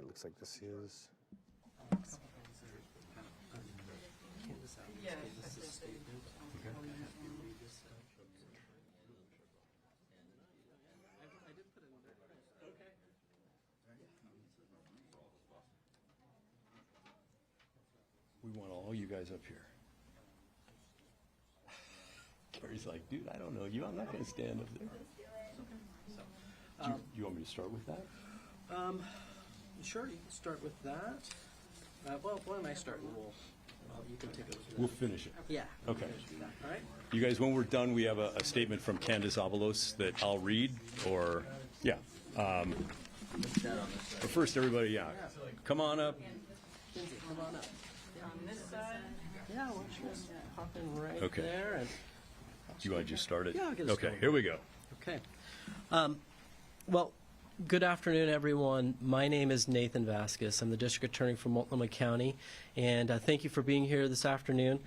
it looks like this is. We want all you guys up here. Gary's like, dude, I don't know you. I'm not going to stand up there. Do you want me to start with that? Sure, you can start with that. Well, why don't I start and you can take over. We'll finish it. Yeah. Okay. All right. You guys, when we're done, we have a statement from Councilor Avalos that I'll read, or, yeah. But first, everybody, yeah, come on up. Lindsay, come on up. On this side? Yeah, why don't you just hop in right Okay. there. And Do you want to just start it? Yeah, I'll get us Okay, going. here we go. Okay. Well, good afternoon, everyone. My name is Nathan Vasquez. I'm the District Attorney for Multnomah County, and thank you for being here this afternoon.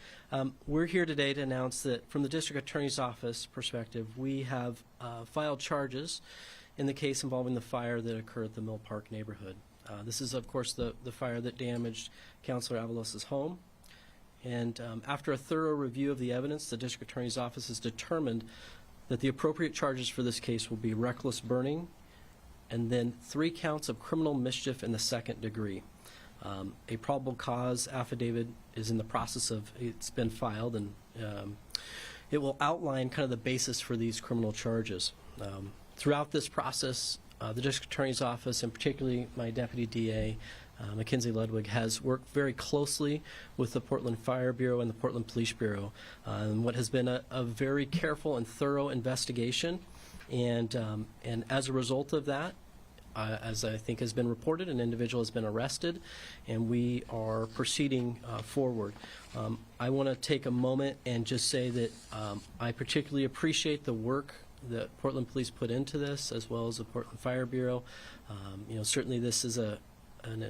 We're here today to announce that from the District Attorney's Office perspective, we have filed charges in the case involving the fire that occurred at the Mill Park neighborhood. This is, of course, the fire that damaged Councilor Avalos' home. And after a thorough review of the evidence, the District Attorney's Office has determined that the appropriate charges for this case will be reckless burning and then 3 counts of criminal mischief in the 2nd degree. A probable cause affidavit is in the process of, it's been filed, and it will outline kind of the basis for these criminal charges. Throughout this process, the District Attorney's Office, and particularly my Deputy DA, Mackenzie Ludwig, has worked very closely with the Portland Fire Bureau and the Portland Police Bureau on what has been a very careful and thorough investigation. And as a result of that, as I think has been reported, an individual has been arrested, and we are proceeding forward. I want to take a moment and just say that I particularly appreciate the work that Portland Police put into this, as well as the Portland Fire Bureau. Certainly this is an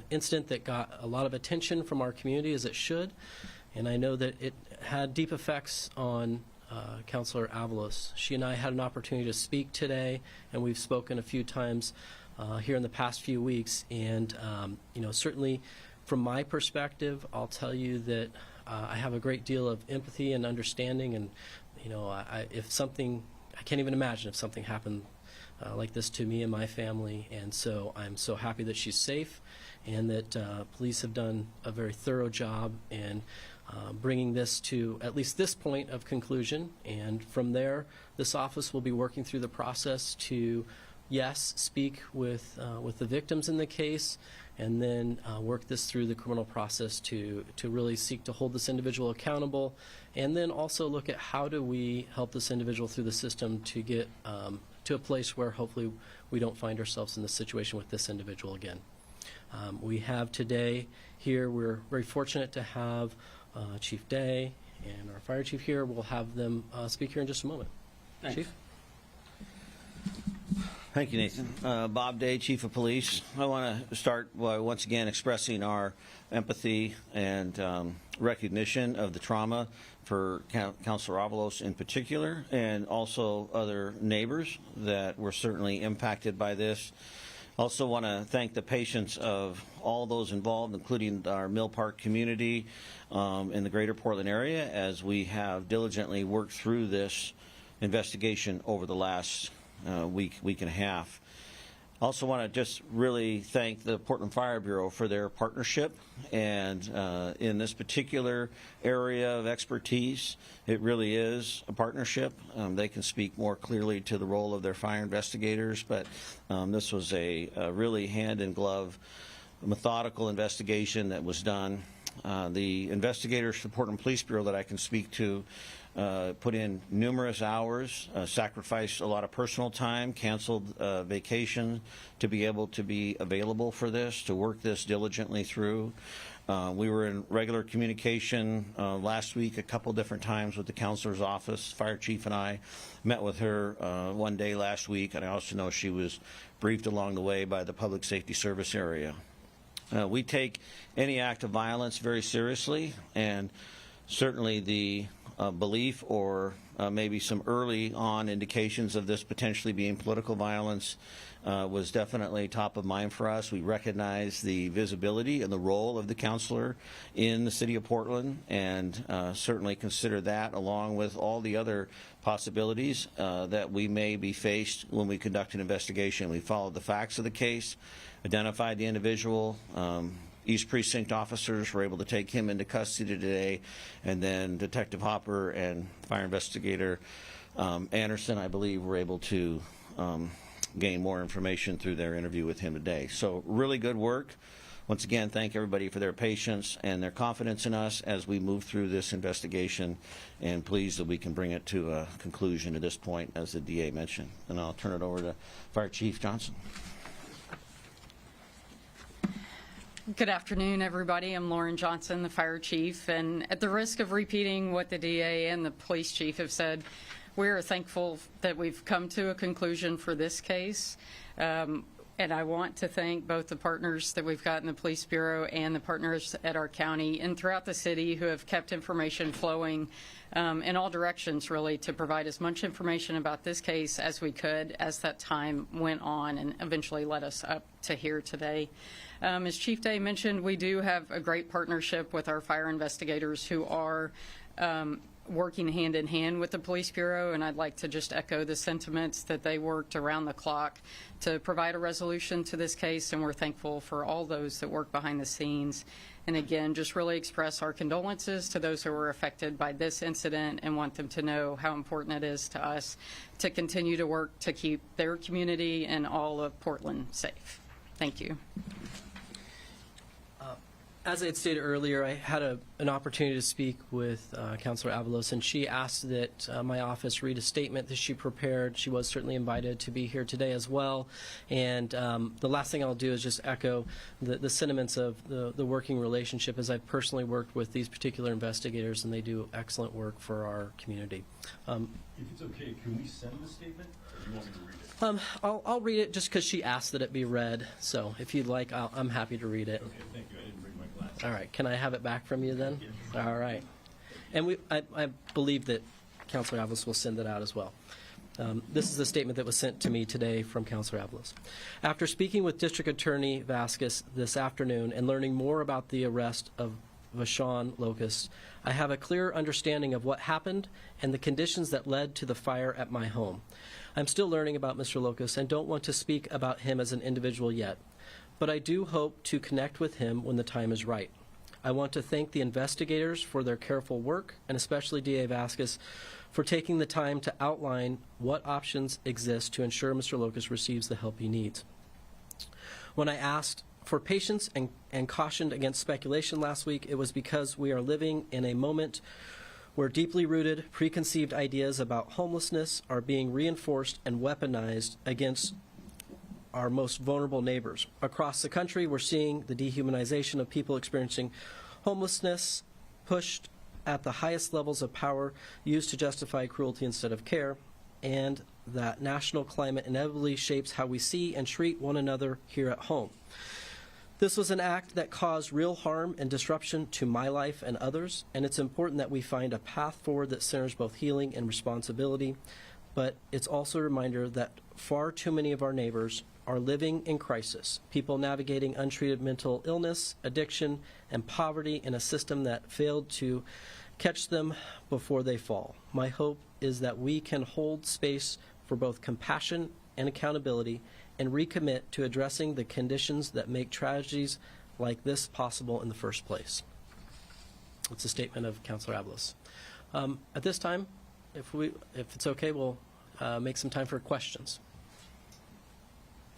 incident that got a lot of attention from our community, as it should, and I know that it had deep effects on Councilor Avalos. She and I had an opportunity to speak today, and we've spoken a few times here in the past few weeks, and certainly from my perspective, I'll tell you that I have a great deal of empathy and understanding, and if something, I can't even imagine if something happened like this to me and my family, and so I'm so happy that she's safe and that police have done a very thorough job in bringing this to at least this point of conclusion. And from there, this office will be working through the process to, yes, speak with the victims in the case, and then work this through the criminal process to really seek to hold this individual accountable, and then also look at how do we help this individual through the system to get to a place where hopefully we don't find ourselves in this situation with this individual again. We have today here, we're very fortunate to have Chief Day and our fire chief here. We'll have them speak here in just a moment. Thanks. Chief? Thank you, Nathan. Bob Day, Chief of Police. I want to start by once again expressing our empathy and recognition of the trauma for Councilor Avalos in particular, and also other neighbors that were certainly impacted by this. Also want to thank the patience of all those involved, including our Mill Park community in the greater Portland area, as we have diligently worked through this investigation over the last week and a half. Also want to just really thank the Portland Fire Bureau for their partnership, and in this particular area of expertise, it really is a partnership. They can speak more clearly to the role of their fire investigators, but this was a really hand-in-glove, methodical investigation that was done. The investigators for the Portland Police Bureau that I can speak to put in numerous hours, sacrificed a lot of personal time, canceled vacation to be able to be available for this, to work this diligently through. We were in regular communication last week a couple different times with the counselor's office. Fire chief and I met with her one day last week, and I also know she was briefed along the way by the Public Safety Service area. We take any act of violence very seriously, and certainly the belief or maybe some early on indications of this potentially being political violence was definitely top of mind for us. We recognize the visibility and the role of the counselor in the city of Portland, and certainly consider that along with all the other possibilities that we may be faced when we conduct an investigation. We followed the facts of the case, identified the individual. East Precinct officers were able to take him into custody today, and then Detective Hopper and Fire Investigator Anderson, I believe, were able to gain more information through their interview with him today. So really good work. Once again, thank everybody for their patience and their confidence in us as we move through this investigation, and pleased that we can bring it to a conclusion at this point, as the DA mentioned. And I'll turn it over to Fire Chief Johnson. Good afternoon, everybody. I'm Lauren Johnson, the fire chief, and at the risk of repeating what the DA and the police chief have said, we are thankful that we've come to a conclusion for this case. And I want to thank both the partners that we've got in the Police Bureau and the partners at our county and throughout the city who have kept information flowing in all directions, really, to provide as much information about this case as we could as that time went on and eventually led us up to here today. As Chief Day mentioned, we do have a great partnership with our fire investigators who are working hand in hand with the Police Bureau, and I'd like to just echo the sentiments that they worked around the clock to provide a resolution to this case, and we're thankful for all those that work behind the scenes. And again, just really express our condolences to those who were affected by this incident and want them to know how important it is to us to continue to work to keep their community and all of Portland safe. Thank you. As I had stated earlier, I had an opportunity to speak with Councilor Avalos, and she asked that my office read a statement that she prepared. She was certainly invited to be here today as well. And the last thing I'll do is just echo the sentiments of the working relationship, as I've personally worked with these particular investigators, and they do excellent work for our community. If it's okay, can we send the statement, or do you want me to read it? I'll read it just because she asked that it be read. So if you'd like, I'm happy to read it. Okay, thank you. I didn't bring my glasses. All right. Can I have it back from you then? All right. And I believe that Councilor Avalos will send it out as well. This is the statement that was sent to me today from Councilor Avalos. After speaking with District Attorney Vasquez this afternoon and learning more about the arrest of Vashon Locust, I have a clear understanding of what happened and the conditions that led to the fire at my home. I'm still learning about Mr. Locust and don't want to speak about him as an individual yet, but I do hope to connect with him when the time is right. I want to thank the investigators for their careful work, and especially DA Vasquez for taking the time to outline what options exist to ensure Mr. Locust receives the help he needs. When I asked for patience and cautioned against speculation last week, it was because we are living in a moment where deeply rooted, preconceived ideas about homelessness are being reinforced and weaponized against our most vulnerable neighbors. Across the country, we're seeing the dehumanization of people experiencing homelessness pushed at the highest levels of power used to justify cruelty instead of care, and that national climate inevitably shapes how we see and treat one another here at home. This was an act that caused real harm and disruption to my life and others, and it's important that we find a path forward that centers both healing and responsibility, but it's also a reminder that far too many of our neighbors are living in crisis, people navigating untreated mental illness, addiction, and poverty in a system that failed to catch them before they fall. My hope is that we can hold space for both compassion and accountability and recommit to addressing the conditions that make tragedies like this possible in the first place. It's a statement of Councilor Avalos. At this time, if it's okay, we'll make some time for questions.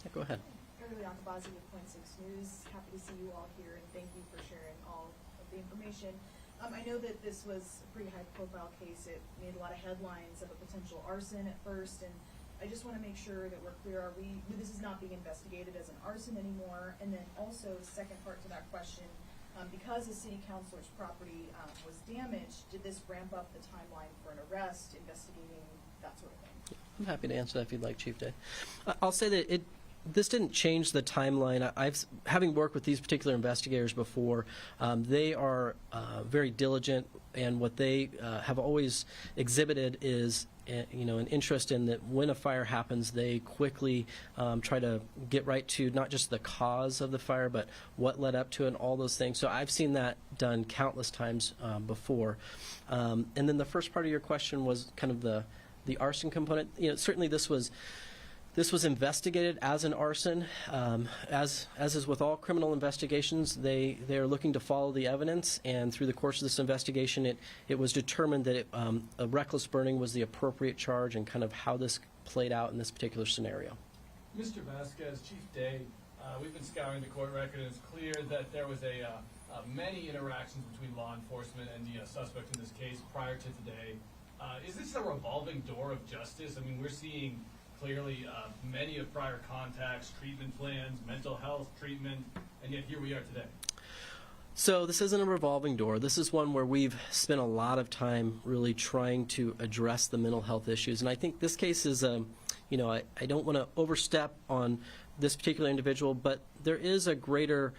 Yeah, go ahead. Everybody on Bazi with Point 6 News. Happy to see you all here, and thank you for sharing all of the information. I know that this was a pretty high-profile case. It made a lot of headlines of a potential arson at first, and I just want to make sure that we're clear. This is not being investigated as an arson anymore? And then also, second part to that question, because the city councilor's property was damaged, did this ramp up the timeline for an arrest, investigating, that sort of thing? I'm happy to answer that if you'd like, Chief Day. I'll say that this didn't change the timeline. Having worked with these particular investigators before, they are very diligent, and what they have always exhibited is an interest in that when a fire happens, they quickly try to get right to not just the cause of the fire, but what led up to it and all those things. So I've seen that done countless times before. And then the first part of your question was kind of the arson component. Certainly this was investigated as an arson. As is with all criminal investigations, they are looking to follow the evidence, and through the course of this investigation, it was determined that a reckless burning was the appropriate charge, and kind of how this played out in this particular scenario. Mr. Vasquez, Chief Day, we've been scouring the court record, and it's clear that there was many interactions between law enforcement and the suspect in this case prior to today. Is this a revolving door of justice? I mean, we're seeing clearly many of prior contacts, treatment plans, mental health treatment, and yet here we are today. So this isn't a revolving door. This is one where we've spent a lot of time really trying to address the mental health issues. And I think this case is, I don't want to overstep on this particular individual, but there is a greater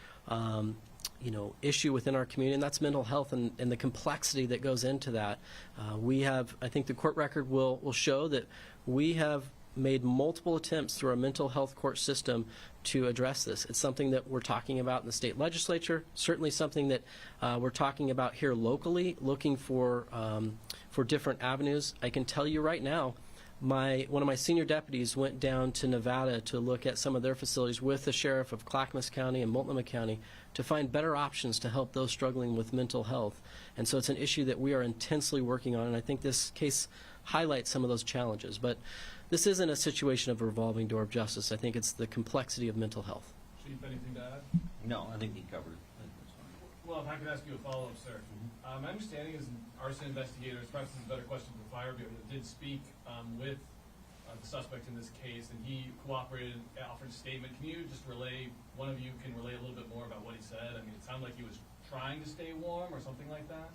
issue within our community, and that's mental health and the complexity that goes into that. I think the court record will show that we have made multiple attempts through our mental health court system to address this. It's something that we're talking about in the state legislature, certainly something that we're talking about here locally, looking for different avenues. I can tell you right now, one of my senior deputies went down to Nevada to look at some of their facilities with the sheriff of Clackamas County and Multnomah County to find better options to help those struggling with mental health. And so it's an issue that we are intensely working on, and I think this case highlights some of those challenges. But this isn't a situation of a revolving door of justice. I think it's the complexity of mental health. Chief, anything to add? No, I think he covered it. I think that's fine. Well, if I could ask you a follow-up, sir. My understanding is an arson investigator, perhaps this is a better question for the fire bureau, did speak with the suspect in this case, and he cooperated and offered a statement. Can you just one of you can relay a little bit more about what he said? I mean, it sounded like he was trying to stay warm or something like that.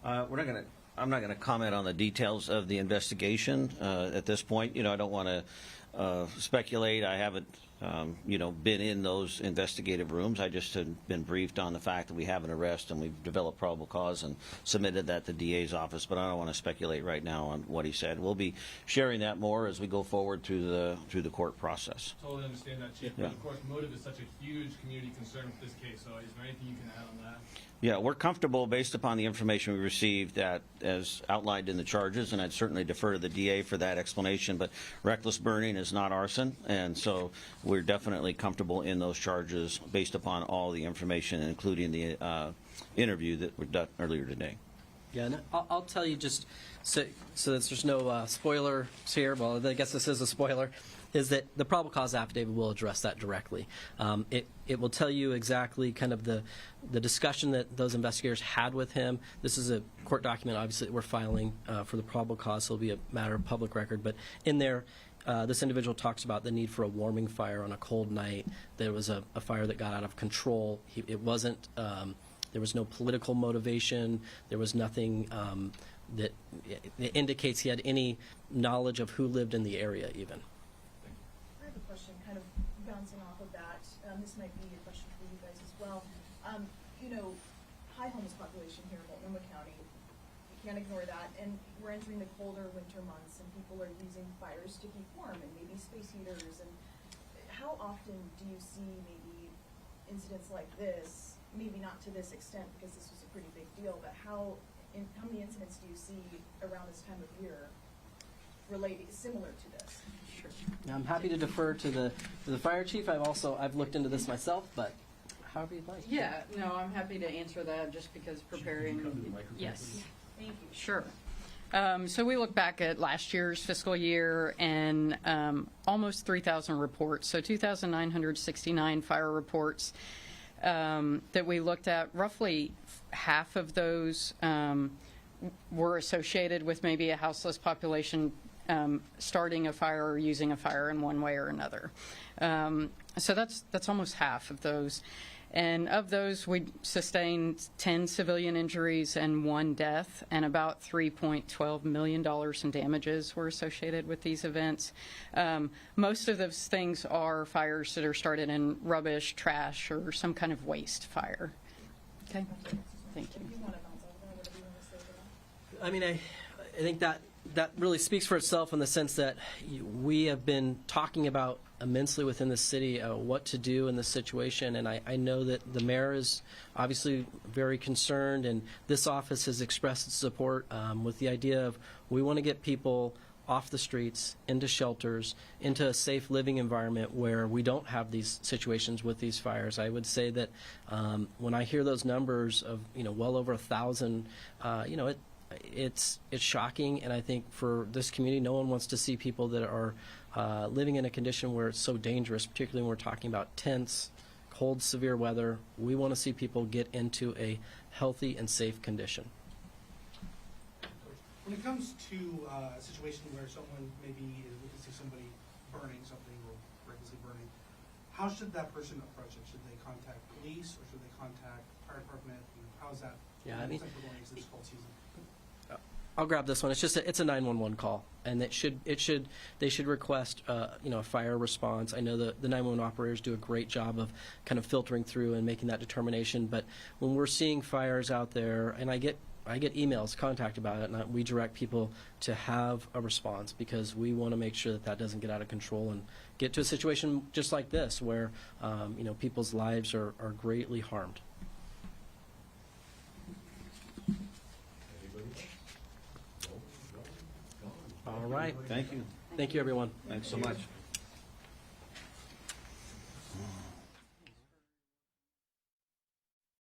I'm not going to comment on the details of the investigation at this point. I don't want to speculate. I haven't, been in those investigative rooms. I just had been briefed on the fact that we have an arrest and we've developed probable cause and submitted that to the DA's office. But I don't want to speculate right now on what he said. We'll be sharing that more as we go forward through the court process. Totally understand that, Chief. Yeah. But of course, motive is such a huge community concern with this case. So is there anything you can add on that? Yeah, we're comfortable based upon the information we received that as outlined in the charges, and I'd certainly defer to the DA for that explanation, but reckless burning is not arson, and so we're definitely comfortable in those charges based upon all the information, including the interview that was done earlier today. Yeah, and I'll tell you just so that there's no spoilers here. Well, I guess this is a spoiler. Is that the probable cause affidavit will address that directly. It will tell you exactly kind of the discussion that those investigators had with him. This is a court document, obviously, that we're filing for the probable cause, so it'll be a matter of public record. But in there, this individual talks about the need for a warming fire on a cold night. There was a fire that got out of control. It wasn't, there was no political motivation. There was nothing that indicates he had any knowledge of who lived in the area even. I have a question kind of bouncing off of that. This might be a question for you guys as well. High homeless population here in Multnomah County. You can't ignore that. And we're entering the colder winter months, and people are using fires to keep warm and maybe space heaters. And how often do you see maybe incidents like this, maybe not to this extent because this was a pretty big deal, but how many incidents do you see around this time of year similar to this? Sure. Now, I'm happy to defer to the fire chief. I've looked into this myself, but however you'd like. Yeah, no, I'm happy to answer that just because preparing. Yes. Thank you. Sure. So we look back at last year's fiscal year and almost 3,000 reports, so 2,969 fire reports that we looked at. Roughly half of those were associated with maybe a houseless population starting a fire or using a fire in one way or another. So that's almost half of those. And of those, we sustained 10 civilian injuries and 1 death, and about $3.12 million in damages were associated with these events. Most of those things are fires that are started in rubbish, trash, or some kind of waste fire. Okay, thank you. If you want to bounce off of that, whatever you want to say to that. I mean, I think that really speaks for itself in the sense that we have been talking about immensely within the city what to do in this situation, and I know that the mayor is obviously very concerned, and this office has expressed its support with the idea of we want to get people off the streets, into shelters, into a safe living environment where we don't have these situations with these fires. I would say that when I hear those numbers of well over 1,000, it's shocking, and I think for this community, no one wants to see people that are living in a condition where it's so dangerous, particularly when we're talking about tents, cold, severe weather. We want to see people get into a healthy and safe condition. When it comes to a situation where someone maybe is witnessing somebody burning something or recklessly burning, how should that person approach it? Should they contact police or should they contact fire department? How is that? Yeah, I mean, going into this cold season? I'll grab this one. It's a 911 call, and they should request a fire response. I know the 911 operators do a great job of kind of filtering through and making that determination. But when we're seeing fires out there, and I get emails, contact about it, and we direct people to have a response because we want to make sure that doesn't get out of control and get to a situation just like this where people's lives are greatly harmed. All right. Thank you. Thank you, everyone. Thanks so much.